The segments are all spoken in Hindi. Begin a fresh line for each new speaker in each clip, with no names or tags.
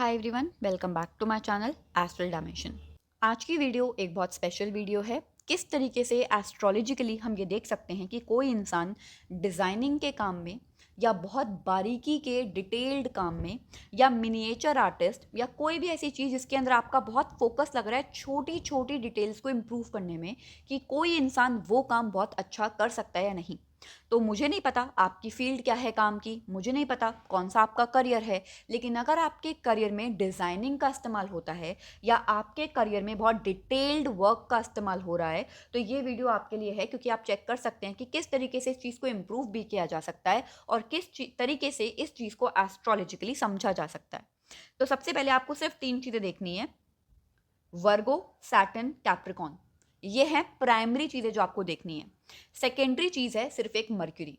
Hi everyone, welcome back to my channel Astral Dimension. आज की वीडियो एक बहुत स्पेशल वीडियो है। किस तरीके से एस्ट्रोलॉजिकली हम ये देख सकते हैं कि कोई इंसान डिज़ाइनिंग के काम में या बहुत बारीकी के डिटेल्ड काम में या मिनिएचर आर्टिस्ट या कोई भी ऐसी चीज़ जिसके अंदर आपका बहुत फोकस लग रहा है छोटी छोटी डिटेल्स को इम्प्रूव करने में, कि कोई इंसान वो काम बहुत अच्छा कर सकता है या नहीं। तो मुझे नहीं पता आपकी फील्ड क्या है काम की, मुझे नहीं पता कौन सा आपका करियर है, लेकिन अगर आपके करियर में डिज़ाइनिंग का इस्तेमाल होता है या आपके करियर में बहुत डिटेल्ड वर्क का इस्तेमाल हो रहा है, तो ये वीडियो आपके लिए है, क्योंकि आप चेक कर सकते हैं कि किस तरीके से इस चीज़ को इम्प्रूव भी किया जा सकता है और किस तरीके से इस चीज़ को एस्ट्रोलॉजिकली समझा जा सकता है। तो सबसे पहले आपको सिर्फ 3 चीज़ें देखनी है: वर्गो, सैटर्न, कैप्रिकॉन। ये है प्राइमरी चीज़ें जो आपको देखनी है। सेकेंडरी चीज़ है सिर्फ एक मर्क्यूरी।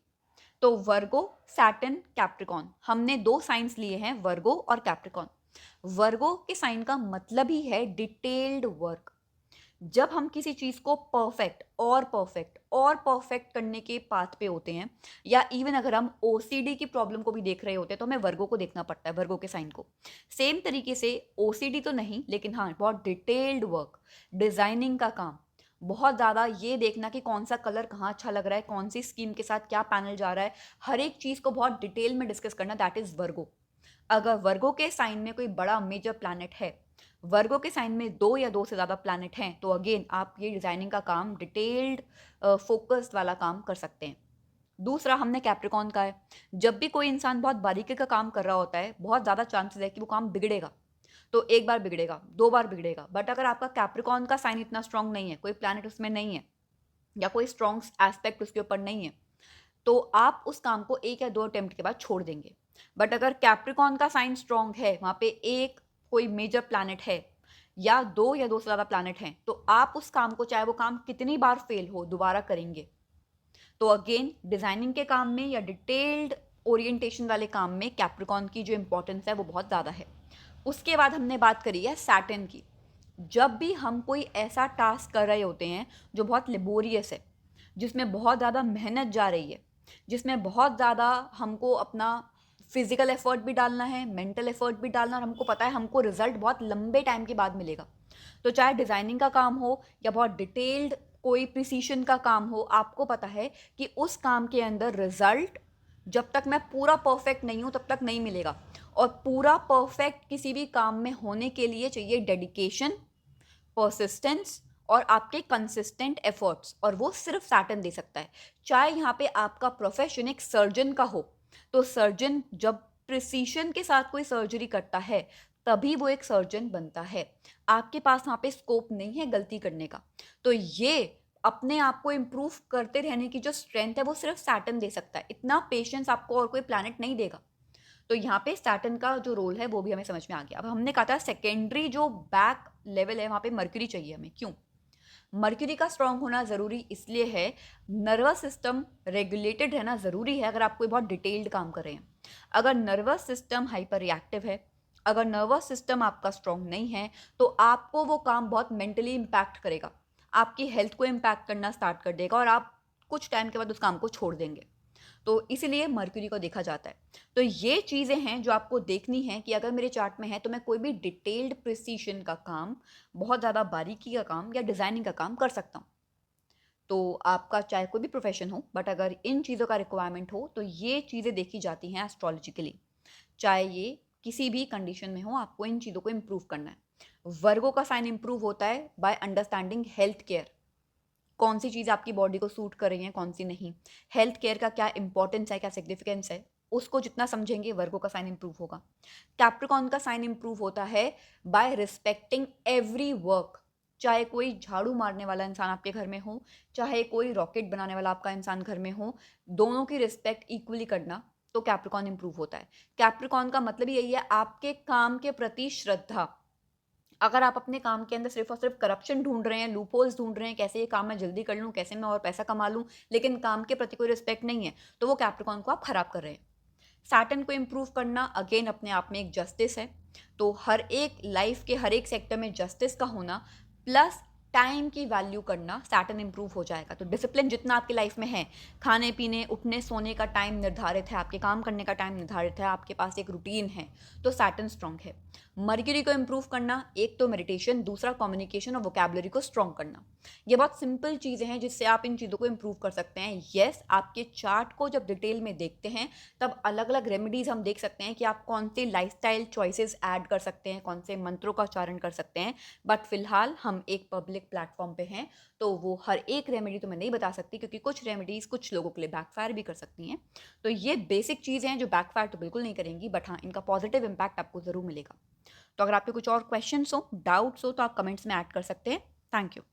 तो वर्गो, सैटर्न, कैप्रिकॉन, हमने 2 साइंस लिए हैं, वर्गो और कैप्रिकॉन। वर्गो के साइन का मतलब ही है डिटेल्ड वर्क। जब हम किसी चीज़ को परफेक्ट करने के पाथ पे होते हैं, या इवन अगर हम ओसीडी की प्रॉब्लम को भी देख रहे होते हैं, तो हमें वर्गो को देखना पड़ता है, वर्गो के साइन को। सेम तरीके से ओसीडी तो नहीं, लेकिन हाँ बहुत डिटेल्ड वर्क, डिजाइनिंग का काम, बहुत ज़्यादा ये देखना कि कौन सा कलर कहाँ अच्छा लग रहा है, कौन सी स्कीम के साथ क्या पैनल जा रहा है, हर एक चीज़ को बहुत डिटेल में डिस्कस करना, दैट इज़ वर्गो। अगर वर्गो के साइन में कोई बड़ा मेजर प्लैनेट है, वर्गो के साइन में 2 या 2 से ज़्यादा प्लैनेट हैं, तो अगेन आप ये डिज़ाइनिंग का काम, डिटेल्ड फोकस्ड वाला काम कर सकते हैं। दूसरा हमने कैप्रिकॉन का है। जब भी कोई इंसान बहुत बारीकी का काम कर रहा होता है, बहुत ज़्यादा चांसेस है कि वो काम बिगड़ेगा। तो एक बार बिगड़ेगा, 2 बार बिगड़ेगा, बट अगर आपका कैप्रिकॉन का साइन इतना स्ट्रांग नहीं है, कोई प्लैनेट उसमें नहीं है या कोई स्ट्रांग एस्पेक्ट उसके ऊपर नहीं है, तो आप उस काम को 1 या 2 अटेम्प्ट के बाद छोड़ देंगे। बट अगर कैप्रिकॉन का साइन स्ट्रांग है, वहाँ पे एक कोई मेजर प्लैनेट है या 2 या 2 से ज़्यादा प्लैनेट हैं, तो आप उस काम को, चाहे वो काम कितनी बार फेल हो, दोबारा करेंगे। तो अगेन डिज़ाइनिंग के काम में या डिटेल्ड ओरिएंटेशन वाले काम में कैप्रिकॉन की जो इंपॉर्टेंस है वो बहुत ज़्यादा है। उसके बाद हमने बात करी है सैटर्न की। जब भी हम कोई ऐसा टास्क कर रहे होते हैं जो बहुत लेबोरियस है, जिसमें बहुत ज़्यादा मेहनत जा रही है, जिसमें बहुत ज़्यादा हमको अपना फिजिकल एफर्ट भी डालना है, मेंटल एफर्ट भी डालना, और हमको पता है हमको रिजल्ट बहुत लंबे टाइम के बाद मिलेगा, तो चाहे डिज़ाइनिंग का काम हो या बहुत डिटेल्ड कोई प्रिसीशन का काम हो, आपको पता है कि उस काम के अंदर रिजल्ट जब तक मैं पूरा परफेक्ट नहीं हूं तब तक नहीं मिलेगा। और पूरा परफेक्ट किसी भी काम में होने के लिए चाहिए डेडिकेशन, परसिस्टेंस और आपके कंसिस्टेंट एफर्ट्स, और वो सिर्फ सैटर्न दे सकता है। चाहे यहाँ पे आपका प्रोफेशन एक सर्जन का हो, तो सर्जन जब प्रिसीशन के साथ कोई सर्जरी करता है, तभी वो एक सर्जन बनता है। आपके पास वहाँ पे स्कोप नहीं है गलती करने का। तो ये अपने आप को इम्प्रूव करते रहने की जो स्ट्रेंथ है, वो सिर्फ सैटर्न दे सकता है। इतना पेशेंस आपको और कोई प्लैनेट नहीं देगा। तो यहाँ पे सैटर्न का जो रोल है वो भी हमें समझ में आ गया। अब हमने कहा था सेकेंडरी जो बैक लेवल है, वहाँ पे मर्क्यूरी चाहिए हमें। क्यों मर्क्यूरी का स्ट्रांग होना ज़रूरी इसलिए है, नर्वस सिस्टम रेगुलेटेड रहना ज़रूरी है अगर आप कोई बहुत डिटेल्ड काम कर रहे हैं। अगर नर्वस सिस्टम हाइपर रिएक्टिव है, अगर नर्वस सिस्टम आपका स्ट्रांग नहीं है, तो आपको वो काम बहुत मेंटली इम्पैक्ट करेगा, आपकी हेल्थ को इम्पैक्ट करना स्टार्ट कर देगा, और आप कुछ टाइम के बाद उस काम को छोड़ देंगे। तो इसीलिए मर्क्यूरी को देखा जाता है। तो ये चीज़ें हैं जो आपको देखनी है कि अगर मेरे चार्ट में है तो मैं कोई भी डिटेल्ड प्रिसीशन का काम, बहुत ज़्यादा बारीकी का काम या डिज़ाइनिंग का काम कर सकता हूँ। तो आपका चाहे कोई भी प्रोफेशन हो, बट अगर इन चीज़ों का रिक्वायरमेंट हो, तो ये चीज़ें देखी जाती हैं एस्ट्रोलॉजिकली। चाहे ये किसी भी कंडीशन में हो, आपको इन चीज़ों को इम्प्रूव करना है। वर्गों का साइन इम्प्रूव होता है बाय अंडरस्टैंडिंग हेल्थ केयर। कौन सी चीज़ आपकी बॉडी को सूट कर रही है, कौन सी नहीं, हेल्थ केयर का क्या इंपॉर्टेंस है, क्या सिग्निफिकेंस है, उसको जितना समझेंगे वर्गो का साइन इंप्रूव होगा। कैप्रिकॉन का साइन इंप्रूव होता है बाय रिस्पेक्टिंग एवरी वर्क। चाहे कोई झाड़ू मारने वाला इंसान आपके घर में हो, चाहे कोई रॉकेट बनाने वाला आपका इंसान घर में हो, दोनों की रिस्पेक्ट इक्वली करना, तो कैप्रिकॉन इंप्रूव होता है। कैप्रिकॉन का मतलब यही है, आपके काम के प्रति श्रद्धा। अगर आप अपने काम के अंदर सिर्फ और सिर्फ करप्शन ढूंढ रहे हैं, लूपहोल्स ढूंढ रहे हैं, कैसे ये काम मैं जल्दी कर लूँ, कैसे मैं और पैसा कमा लूँ, लेकिन काम के प्रति कोई रिस्पेक्ट नहीं है, तो वो कैप्रिकॉन को आप खराब कर रहे हैं। सैटर्न को इम्प्रूव करना अगेन अपने आप में एक जस्टिस है। तो हर एक लाइफ के हर एक सेक्टर में जस्टिस का होना, प्लस टाइम की वैल्यू करना, सैटर्न इंप्रूव हो जाएगा। तो डिसिप्लिन जितना आपकी लाइफ में है, खाने पीने उठने सोने का टाइम निर्धारित है, आपके काम करने का टाइम निर्धारित है, आपके पास एक रूटीन है, तो सैटर्न स्ट्रांग है। मर्क्यूरी को इंप्रूव करना, एक तो मेडिटेशन, दूसरा कम्युनिकेशन और वोकैबुलरी को स्ट्रांग करना। ये बहुत सिंपल चीज़ें हैं जिससे आप इन चीज़ों को इंप्रूव कर सकते हैं। येस, आपके चार्ट को जब डिटेल में देखते हैं तब अलग अलग रेमेडीज हम देख सकते हैं कि आप कौन सी लाइफस्टाइल चॉइसेस ऐड कर सकते हैं, कौन से मंत्रों का उच्चारण कर सकते हैं। बट फिलहाल हम एक पब्लिक प्लेटफॉर्म पे हैं, तो वो हर एक रेमेडी तो मैं नहीं बता सकती, क्योंकि कुछ रेमेडीज कुछ लोगों के लिए बैकफायर भी कर सकती हैं। तो ये बेसिक चीज़ें हैं जो बैकफायर तो बिल्कुल नहीं करेंगी, बट हाँ, इनका पॉजिटिव इम्पैक्ट आपको ज़रूर मिलेगा। तो अगर आपके कुछ और क्वेश्चन हो, डाउट्स हो, तो आप कमेंट्स में ऐड कर सकते हैं। Thank you.